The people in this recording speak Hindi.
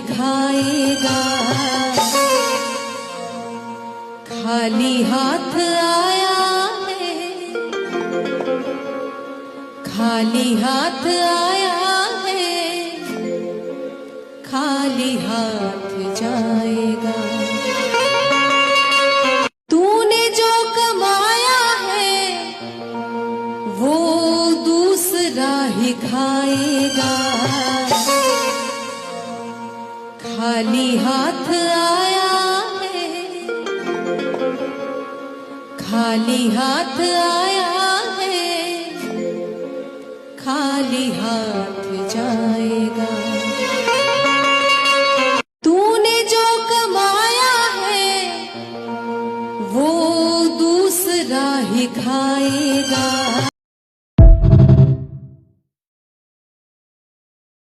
खाएगा। खाली हाथ आया है, खाली हाथ आया है, खाली हाथ जाएगा। तूने जो कमाया है वो दूसरा ही खाएगा। खाली हाथ आया है, खाली हाथ आया